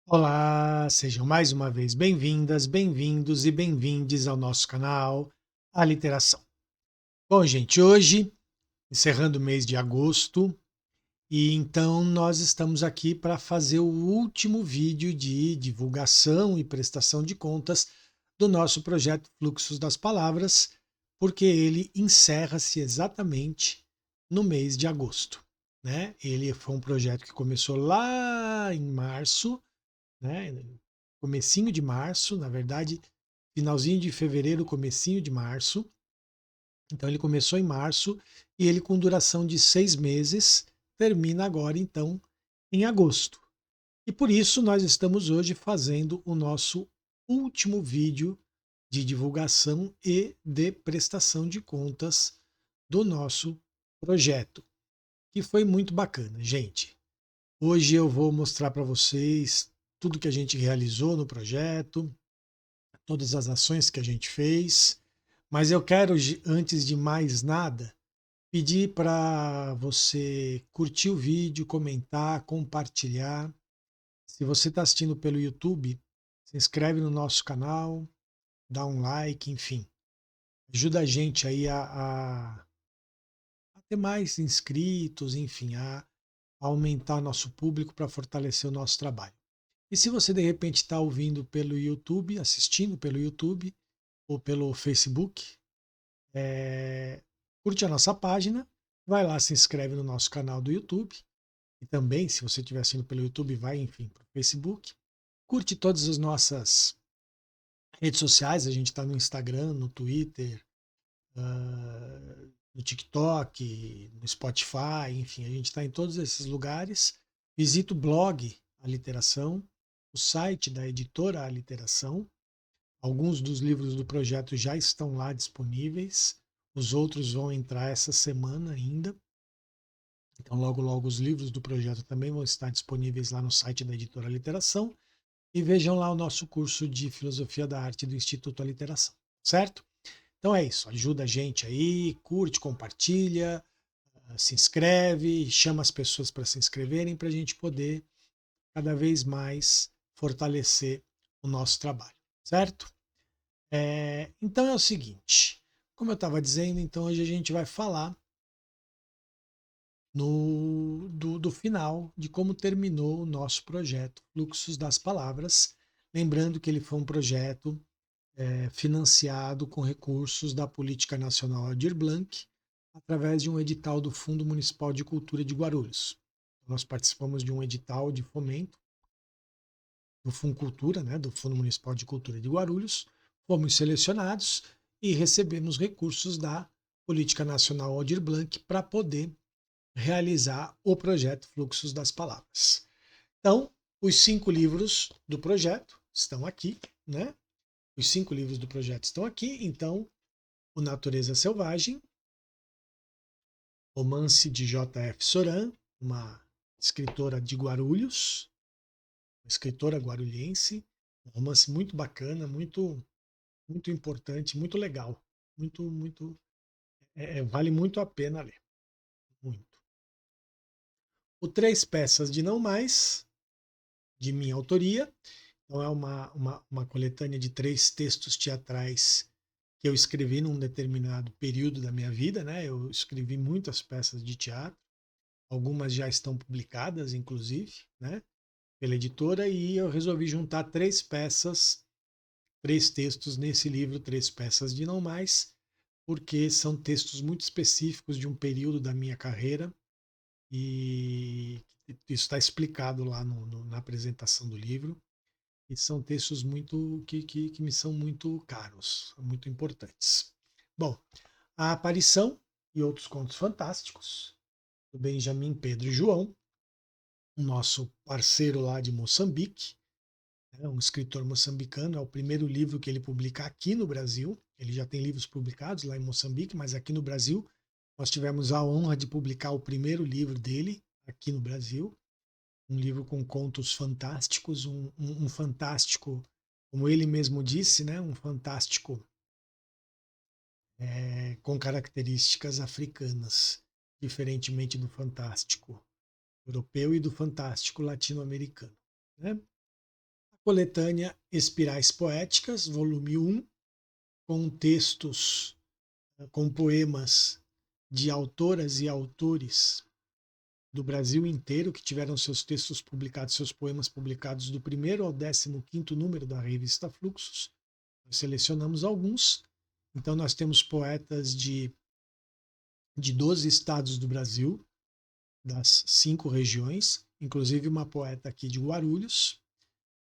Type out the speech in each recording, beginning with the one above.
Olá, sejam mais uma vez bem-vindas, bem-vindos e bem-vindes ao nosso canal A Literação. Bom, gente, hoje, encerrando o mês de agosto, e então nós estamos aqui para fazer o último vídeo de divulgação e prestação de contas do nosso projeto Fluxos das Palavras, porque ele encerra-se exatamente no mês de agosto, né? Ele foi um projeto que começou lá em março, né? Comecinho de março, na verdade, finalzinho de fevereiro, comecinho de março. Então ele começou em março e ele com duração de 6 meses termina agora então em agosto. E por isso nós estamos hoje fazendo o nosso último vídeo de divulgação e de prestação de contas do nosso projeto, que foi muito bacana, gente. Hoje eu vou mostrar para vocês tudo que a gente realizou no projeto, todas as ações que a gente fez, mas eu quero, antes de mais nada, pedir para você curtir o vídeo, comentar, compartilhar. Se você está assistindo pelo YouTube, se inscreve no nosso canal, dá um like, enfim. Ajuda a gente aí a ter mais inscritos, enfim, a aumentar nosso público para fortalecer o nosso trabalho. E se você de repente está ouvindo pelo YouTube, assistindo pelo YouTube ou pelo Facebook, curte a nossa página, vai lá, se inscreve no nosso canal do YouTube. E também, se você estiver assistindo pelo YouTube, vai, enfim, para o Facebook. Curte todas as nossas redes sociais, a gente está no Instagram, no Twitter, no TikTok, no Spotify, enfim, a gente está em todos esses lugares. Visita o blog A Literação, o site da editora A Literação. Alguns dos livros do projeto já estão lá disponíveis, os outros vão entrar essa semana ainda. Então, logo, logo, os livros do projeto também vão estar disponíveis lá no site da editora A Literação. E vejam lá o nosso curso de Filosofia da Arte do Instituto A Literação, certo? Então é isso, ajuda a gente aí, curte, compartilha, se inscreve, chama as pessoas para se inscreverem para a gente poder cada vez mais fortalecer o nosso trabalho, certo? Então é o seguinte, como eu estava dizendo, então hoje a gente vai falar do final, de como terminou o nosso projeto Fluxos das Palavras. Lembrando que ele foi um projeto financiado com recursos da Política Nacional Aldir Blanc, através de um edital do Fundo Municipal de Cultura de Guarulhos. Nós participamos de um edital de fomento do Funcultura, né, do Fundo Municipal de Cultura de Guarulhos, fomos selecionados e recebemos recursos da Política Nacional Aldir Blanc para poder realizar o projeto Fluxos das Palavras. Então, os 5 livros do projeto estão aqui, né? Os 5 livros do projeto estão aqui. Então, O Natureza Selvagem, romance de J.F. Soran, uma escritora de Guarulhos, uma escritora guarulhense, um romance muito bacana, muito importante, muito legal, muito vale muito a pena ler, muito. o Três Peças de Não Mais, de minha autoria. Então é uma coletânea de 3 textos teatrais que eu escrevi num determinado período da minha vida, né? Eu escrevi muitas peças de teatro, algumas já estão publicadas, inclusive, né? Pela editora, e eu resolvi juntar 3 peças, 3 textos nesse livro, Três Peças de Não Mais, porque são textos muito específicos de um período da minha carreira e isso está explicado lá na apresentação do livro. E são textos muito que me são muito caros, muito importantes. Bom, A Aparição e Outros Contos Fantásticos, do Benjamin Pedro e João, o nosso parceiro lá de Moçambique, né, um escritor moçambicano. É o primeiro livro que ele publica aqui no Brasil. Ele já tem livros publicados lá em Moçambique, mas aqui no Brasil nós tivemos a honra de publicar o primeiro livro dele aqui no Brasil. Um livro com contos fantásticos, um fantástico, como ele mesmo disse, né, um fantástico com características africanas, diferentemente do fantástico europeu e do fantástico latino-americano. Né? A coletânea Espirais Poéticas, volume 1, com textos, com poemas de autoras e autores do Brasil inteiro, que tiveram seus textos publicados, seus poemas publicados do primeiro ao 15º número da revista Fluxos. Nós selecionamos alguns. Então nós temos poetas de 12 estados do Brasil, das 5 regiões, inclusive uma poeta aqui de Guarulhos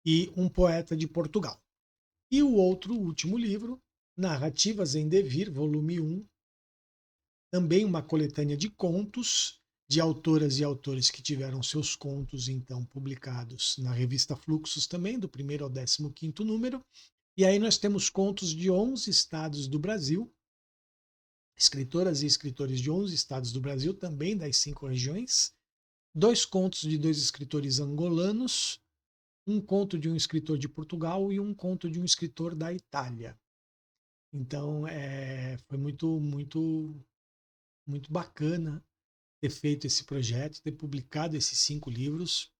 e um poeta de Portugal. E o outro, último livro, Narrativas em Devir, volume 1, também uma coletânea de contos de autoras e autores que tiveram seus contos então publicados na revista Fluxos também, do primeiro ao 15º número. E aí nós temos contos de 11 estados do Brasil, escritoras e escritores de 11 estados do Brasil, também das 5 regiões, 2 contos de 2 escritores angolanos, um conto de um escritor de Portugal e um conto de um escritor da Itália. Então foi muito bacana ter feito esse projeto, ter publicado esses 5 livros.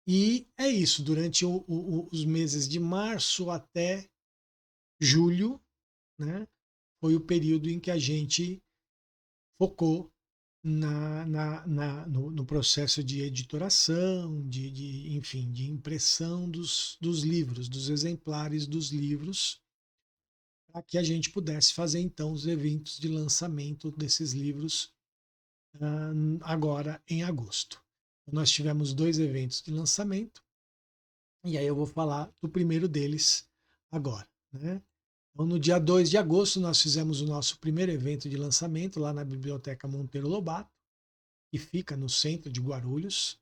E é isso, durante os meses de março até julho, né, foi o período em que a gente focou no processo de editoração, enfim, de impressão dos livros, dos exemplares dos livros, para que a gente pudesse fazer então os eventos de lançamento desses livros agora em agosto. Nós tivemos 2 eventos de lançamento, e aí eu vou falar do primeiro deles agora, né? Então, no dia 2 de agosto, nós fizemos o nosso primeiro evento de lançamento lá na Biblioteca Monteiro Lobato, que fica no centro de Guarulhos.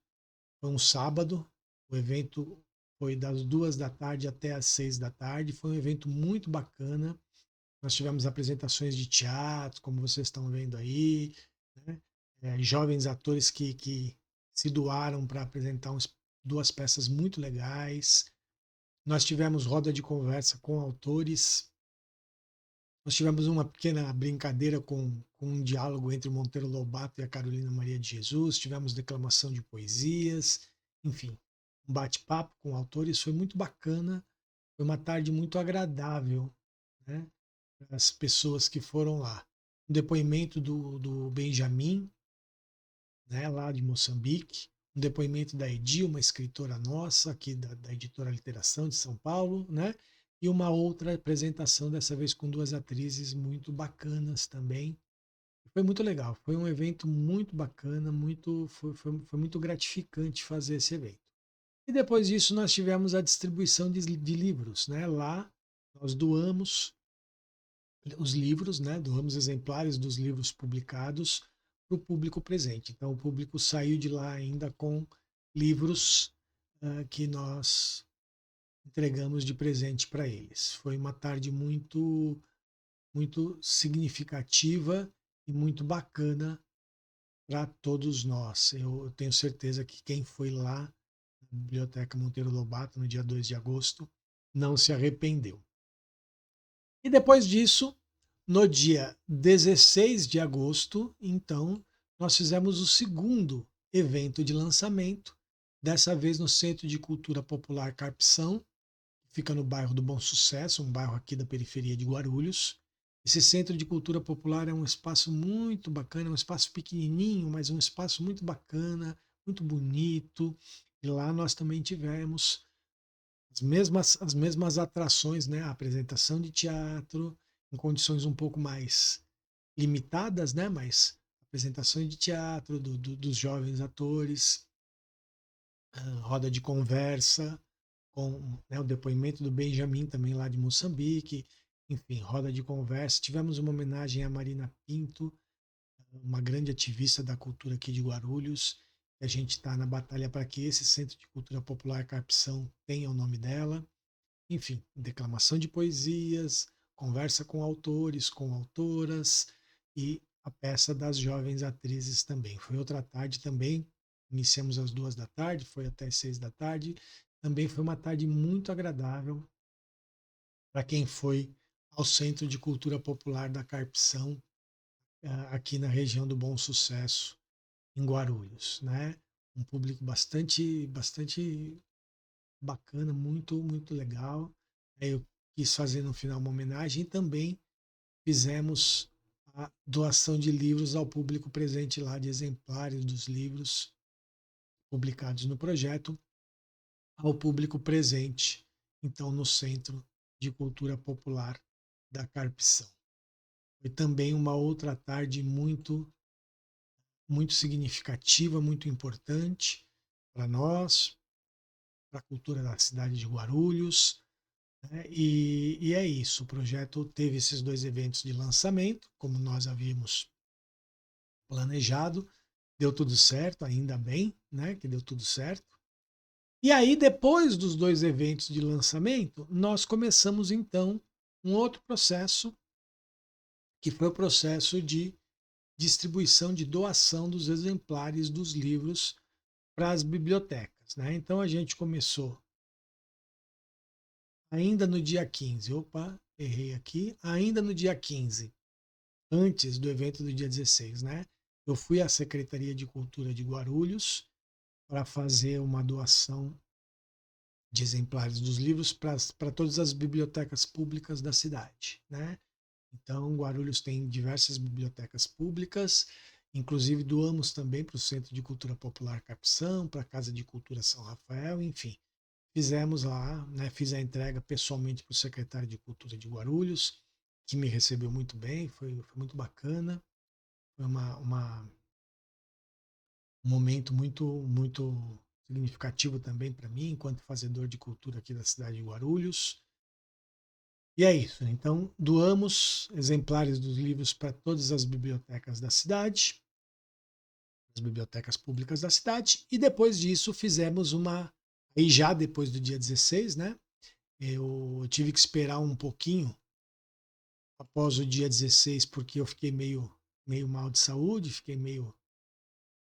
Foi um sábado, o evento foi das 2 da tarde até as 6 da tarde. Foi um evento muito bacana. Nós tivemos apresentações de teatro, como vocês estão vendo aí, né? Jovens atores que se doaram para apresentar 2 peças muito legais. Nós tivemos roda de conversa com autores. Nós tivemos uma pequena brincadeira com um diálogo entre o Monteiro Lobato e a Carolina Maria de Jesus. Tivemos declamação de poesias, enfim, um bate-papo com autores. Foi muito bacana. Foi uma tarde muito agradável, né, para as pessoas que foram lá. Um depoimento do Benjamin, né, lá de Moçambique. Um depoimento da Edi, uma escritora nossa, aqui da editora Literação de São Paulo, né? E uma outra apresentação, dessa vez com 2 atrizes muito bacanas também. Foi muito legal, foi um evento muito bacana, foi muito gratificante fazer esse evento. E depois disso nós tivemos a distribuição de livros, né? Lá nós doamos os livros, né? Doamos exemplares dos livros publicados para o público presente. Então o público saiu de lá ainda com livros que nós entregamos de presente para eles. Foi uma tarde muito significativa e muito bacana para todos nós. Eu tenho certeza que quem foi lá na Biblioteca Monteiro Lobato no dia 2 de agosto não se arrependeu. E depois disso, no dia 16 de agosto, então, nós fizemos o segundo evento de lançamento, dessa vez no Centro de Cultura Popular Carpção, que fica no bairro do Bom Sucesso, um bairro aqui da periferia de Guarulhos. Esse Centro de Cultura Popular é um espaço muito bacana, é um espaço pequenininho, mas um espaço muito bacana, muito bonito. E lá nós também tivemos as mesmas atrações, né? A apresentação de teatro em condições um pouco mais limitadas, né? Mas apresentações de teatro dos jovens atores, roda de conversa com, né, o depoimento do Benjamin também lá de Moçambique, enfim, roda de conversa. Tivemos uma homenagem a Marina Pinto, uma grande ativista da cultura aqui de Guarulhos. A gente está na batalha para que esse Centro de Cultura Popular Carpção tenha o nome dela. Enfim, declamação de poesias, conversa com autores, com autoras e a peça das jovens atrizes também. Foi outra tarde também, iniciamos às 2 da tarde, foi até às 6 da tarde. Também foi uma tarde muito agradável para quem foi ao Centro de Cultura Popular da Carpção, aqui na região do Bom Sucesso, em Guarulhos, né? Um público bastante bacana, muito legal. Aí eu quis fazer no final uma homenagem e também fizemos a doação de livros ao público presente lá, de exemplares dos livros publicados no projeto, ao público presente, então, no Centro de Cultura Popular da Carpção. Foi também uma outra tarde muito significativa, muito importante para nós, para a cultura da cidade de Guarulhos, né? E é isso, o projeto teve esses dois eventos de lançamento, como nós havíamos planejado, deu tudo certo, ainda bem, né, que deu tudo certo. E aí, depois dos dois eventos de lançamento, nós começamos então um outro processo, que foi o processo de distribuição, de doação dos exemplares dos livros para as bibliotecas, né? Então a gente começou ainda no dia 15, opa, errei aqui, ainda no dia 15, antes do evento do dia 16, né? Eu fui à Secretaria de Cultura de Guarulhos para fazer uma doação de exemplares dos livros para todas as bibliotecas públicas da cidade, né? Então, Guarulhos tem diversas bibliotecas públicas, inclusive doamos também para o Centro de Cultura Popular Capção, para a Casa de Cultura São Rafael, enfim. Fizemos lá, né, fiz a entrega pessoalmente para o secretário de Cultura de Guarulhos, que me recebeu muito bem, foi muito bacana. Foi um momento muito significativo também para mim, enquanto fazedor de cultura aqui da cidade de Guarulhos. E é isso. Então, doamos exemplares dos livros para todas as bibliotecas da cidade, as bibliotecas públicas da cidade, e depois disso fizemos uma. Aí já depois do dia 16, né? Eu tive que esperar um pouquinho após o dia 16, porque eu fiquei meio mal de saúde, fiquei meio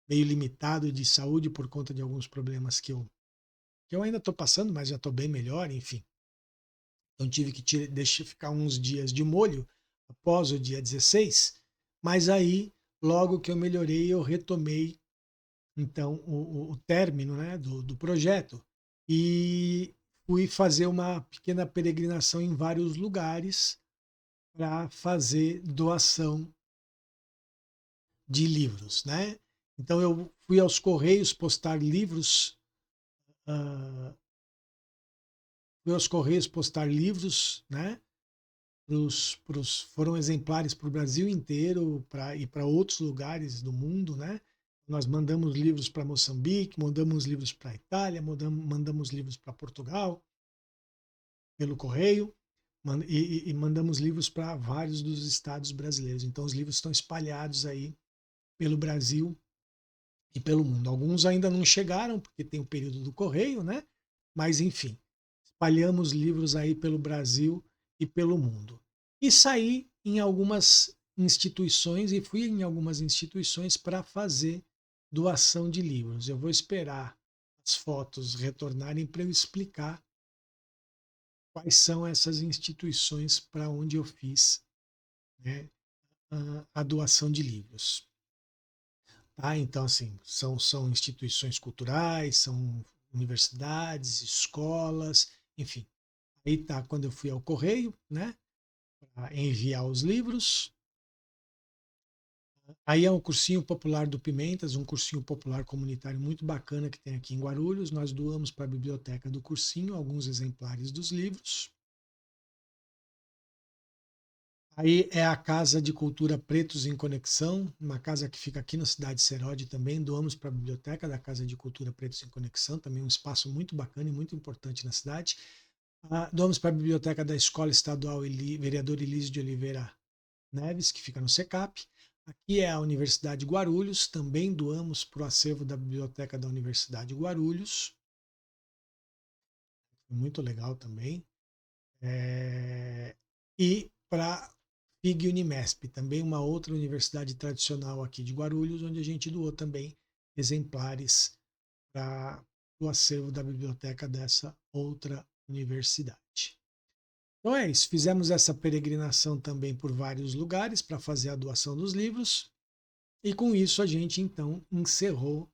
limitado de saúde por conta de alguns problemas que eu ainda estou passando, mas já estou bem melhor, enfim. Então tive que deixar ficar uns dias de molho após o dia 16, mas aí, logo que eu melhorei, eu retomei então o término, né, do projeto e fui fazer uma pequena peregrinação em vários lugares para fazer doação de livros, né? Então eu fui aos Correios postar livros, uh, fui aos Correios postar livros, né? Foram exemplares para o Brasil inteiro e para outros lugares do mundo, né? Nós mandamos livros para Moçambique, mandamos livros para a Itália, mandamos livros para Portugal pelo correio e mandamos livros para vários dos estados brasileiros. Então os livros estão espalhados aí pelo Brasil e pelo mundo. Alguns ainda não chegaram porque tem o período do correio, né? Mas enfim, espalhamos livros aí pelo Brasil e pelo mundo. E saí em algumas instituições e fui em algumas instituições para fazer doação de livros. Eu vou esperar as fotos retornarem para eu explicar quais são essas instituições para onde eu fiz, né, a doação de livros. tá? Então, assim, são instituições culturais, são universidades, escolas, enfim. Aí tá quando eu fui ao correio, né, para enviar os livros. Aí é um cursinho popular do Pimentas, um cursinho popular comunitário muito bacana que tem aqui em Guarulhos. Nós doamos para a biblioteca do cursinho alguns exemplares dos livros. Aí é a Casa de Cultura Pretos em Conexão, uma casa que fica aqui na cidade de Serode também. Doamos para a biblioteca da Casa de Cultura Pretos em Conexão, também um espaço muito bacana e muito importante na cidade. Doamos para a biblioteca da Escola Estadual Vereador Elísio de Oliveira Neves, que fica no SECAP. Aqui é a Universidade de Guarulhos, também doamos para o acervo da biblioteca da Universidade de Guarulhos. Muito legal também. E para FIG Unimesp, também uma outra universidade tradicional aqui de Guarulhos, onde a gente doou também exemplares para o acervo da biblioteca dessa outra universidade. Então é isso, fizemos essa peregrinação também por vários lugares para fazer a doação dos livros, e com isso a gente então encerrou o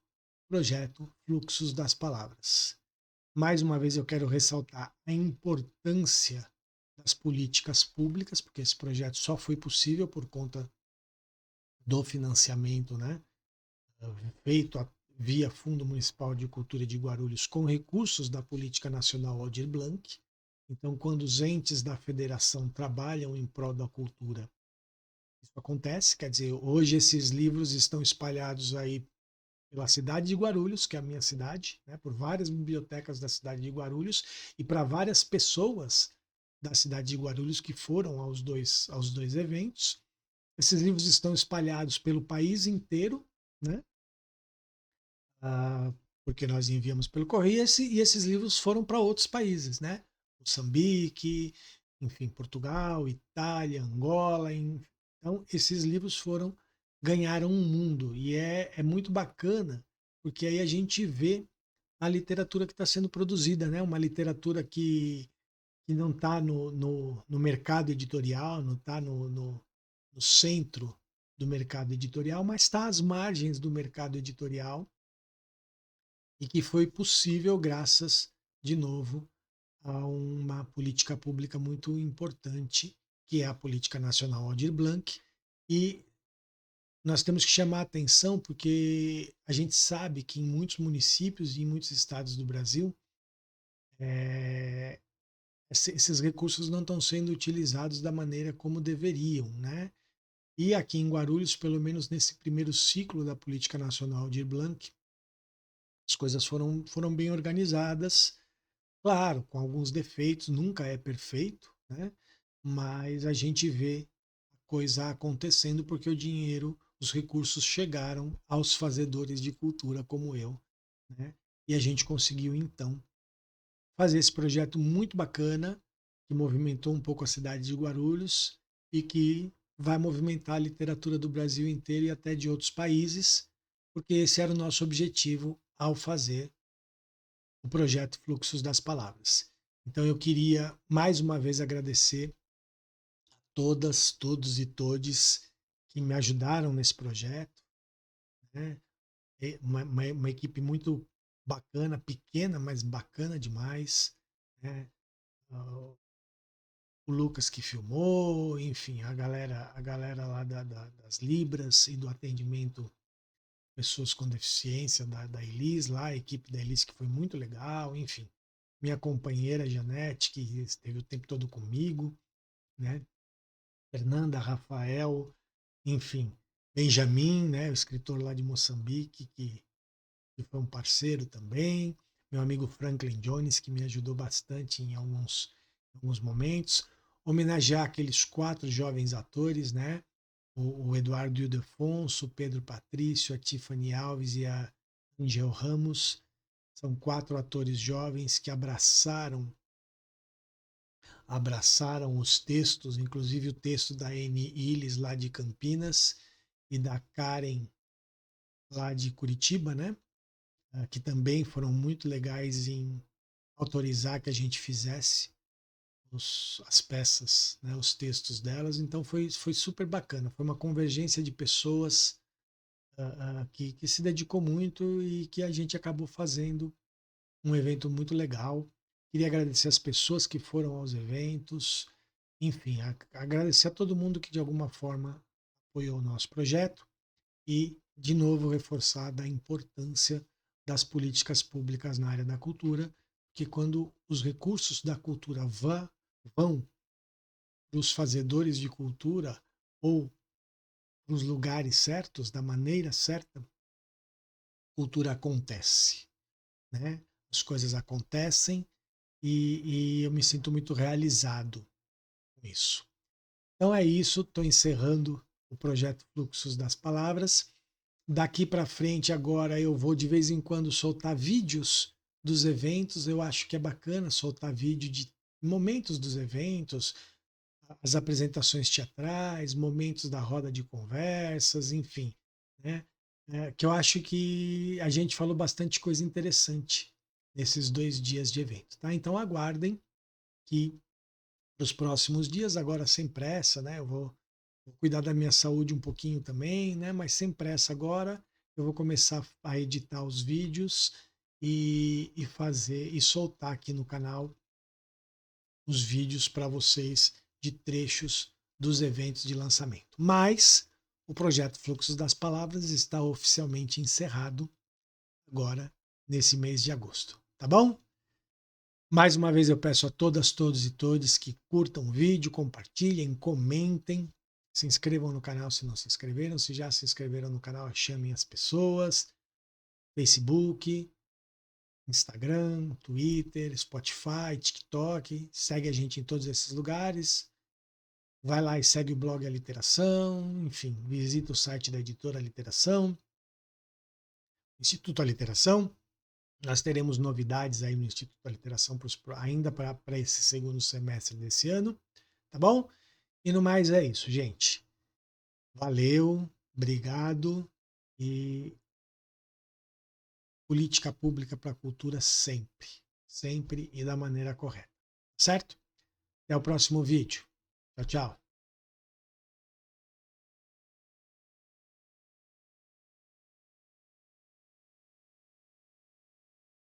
projeto Fluxos das Palavras. Mais uma vez eu quero ressaltar a importância das políticas públicas, porque esse projeto só foi possível por conta do financiamento, né, feito via Fundo Municipal de Cultura de Guarulhos com recursos da Política Nacional Aldir Blanc. Então, quando os entes da federação trabalham em prol da cultura, isso acontece. Quer dizer, hoje esses livros estão espalhados aí pela cidade de Guarulhos, que é a minha cidade, né, por várias bibliotecas da cidade de Guarulhos e para várias pessoas da cidade de Guarulhos que foram aos dois eventos. Esses livros estão espalhados pelo país inteiro, né? Ah, porque nós enviamos pelo correio e esses livros foram para outros países, né? Moçambique, enfim, Portugal, Itália, Angola. Então, esses livros ganharam um mundo e é muito bacana, porque aí a gente vê a literatura que está sendo produzida, né? Uma literatura que não está no mercado editorial, não está no centro do mercado editorial, mas está às margens do mercado editorial e que foi possível graças, de novo, a uma política pública muito importante, que é a Política Nacional Aldir Blanc. E nós temos que chamar a atenção porque a gente sabe que em muitos municípios e em muitos estados do Brasil, é, esses recursos não estão sendo utilizados da maneira como deveriam, né? E aqui em Guarulhos, pelo menos nesse primeiro ciclo da Política Nacional Aldir Blanc, as coisas foram bem organizadas, claro, com alguns defeitos, nunca é perfeito, né? Mas a gente vê a coisa acontecendo porque o dinheiro, os recursos chegaram aos fazedores de cultura como eu, né? E a gente conseguiu então fazer esse projeto muito bacana que movimentou um pouco a cidade de Guarulhos e que vai movimentar a literatura do Brasil inteiro e até de outros países, porque esse era o nosso objetivo ao fazer o projeto Fluxos das Palavras. Então eu queria mais uma vez agradecer a todas, todos e todes que me ajudaram nesse projeto, né? Uma equipe muito bacana, pequena, mas bacana demais, né? O Lucas que filmou, enfim, a galera lá das Libras e do atendimento pessoas com deficiência da Elis lá, a equipe da Elis que foi muito legal, enfim. Minha companheira Janete, que esteve o tempo todo comigo, né? Fernanda, Rafael, enfim. Benjamin, né? O escritor lá de Moçambique, que foi um parceiro também. Meu amigo Franklin Jones, que me ajudou bastante em alguns momentos. Homenagear aqueles 4 jovens atores, né? O Eduardo Ildefonso, o Pedro Patrício, a Tiffany Alves e a Angel Ramos. São 4 atores jovens que abraçaram os textos, inclusive o texto da Anne Illes, lá de Campinas, e da Karen, lá de Curitiba, né? Que também foram muito legais em autorizar que a gente fizesse as peças, né, os textos delas. Então foi super bacana. Foi uma convergência de pessoas que se dedicou muito e que a gente acabou fazendo um evento muito legal. Queria agradecer as pessoas que foram aos eventos, enfim, agradecer a todo mundo que de alguma forma apoiou o nosso projeto e, de novo, reforçar a importância das políticas públicas na área da cultura, que quando os recursos da cultura vão para os fazedores de cultura ou para os lugares certos, da maneira certa, cultura acontece, né? As coisas acontecem e eu me sinto muito realizado com isso. Então é isso, estou encerrando o projeto Fluxos das Palavras. Daqui para frente, agora eu vou de vez em quando soltar vídeos dos eventos. Eu acho que é bacana soltar vídeo de momentos dos eventos, as apresentações teatrais, momentos da roda de conversas, enfim, né? Que eu acho que a gente falou bastante coisa interessante nesses 2 dias de evento, tá? Então aguardem que nos próximos dias, agora sem pressa, né? Vou cuidar da minha saúde um pouquinho também, né? Mas sem pressa agora, eu vou começar a editar os vídeos e fazer e soltar aqui no canal os vídeos para vocês de trechos dos eventos de lançamento. Mas o projeto Fluxos das Palavras está oficialmente encerrado agora nesse mês de agosto, tá bom? Mais uma vez eu peço a todas, todos e todes que curtam o vídeo, compartilhem, comentem, se inscrevam no canal se não se inscreveram, se já se inscreveram no canal, chamem as pessoas, Facebook, Instagram, Twitter, Spotify, TikTok, segue a gente em todos esses lugares. Vai lá e segue o blog A Literação, enfim, visita o site da editora Literação, Instituto A Literação. Nós teremos novidades aí no Instituto da Literação ainda para esse segundo semestre desse ano, tá bom? E no mais é isso, gente. Valeu, obrigado e política pública para a cultura sempre, sempre e da maneira correta, certo? Até o próximo vídeo. Tchau, tchau.